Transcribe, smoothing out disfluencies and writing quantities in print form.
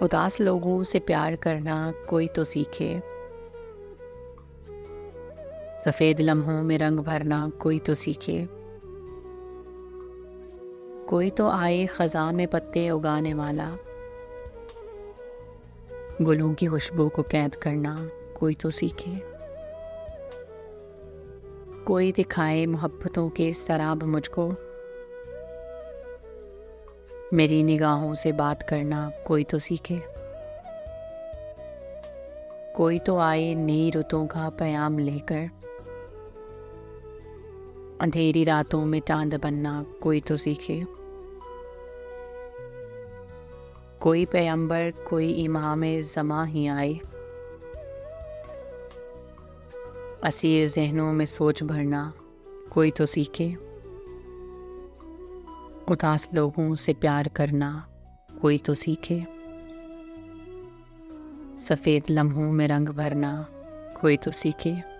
उदास लोगों से प्यार करना कोई तो सीखे। सफ़ेद लम्हों में रंग भरना कोई तो सीखे। कोई तो आए ख़ज़ां में पत्ते उगाने वाला। गुलों की खुशबू को कैद करना कोई तो सीखे। कोई दिखाए मोहब्बतों के सराब मुझको। मेरी निगाहों से बात करना कोई तो सीखे। कोई तो आए नई रुतों का पैगाम लेकर। अंधेरी रातों में चांद बनना कोई तो सीखे। कोई पैगंबर कोई इमाम ज़मां ही आए। असीर ज़हनों में सोच भरना कोई तो सीखे। उदास लोगों से प्यार करना कोई तो सीखे। सफ़ेद लम्हों में रंग भरना कोई तो सीखे।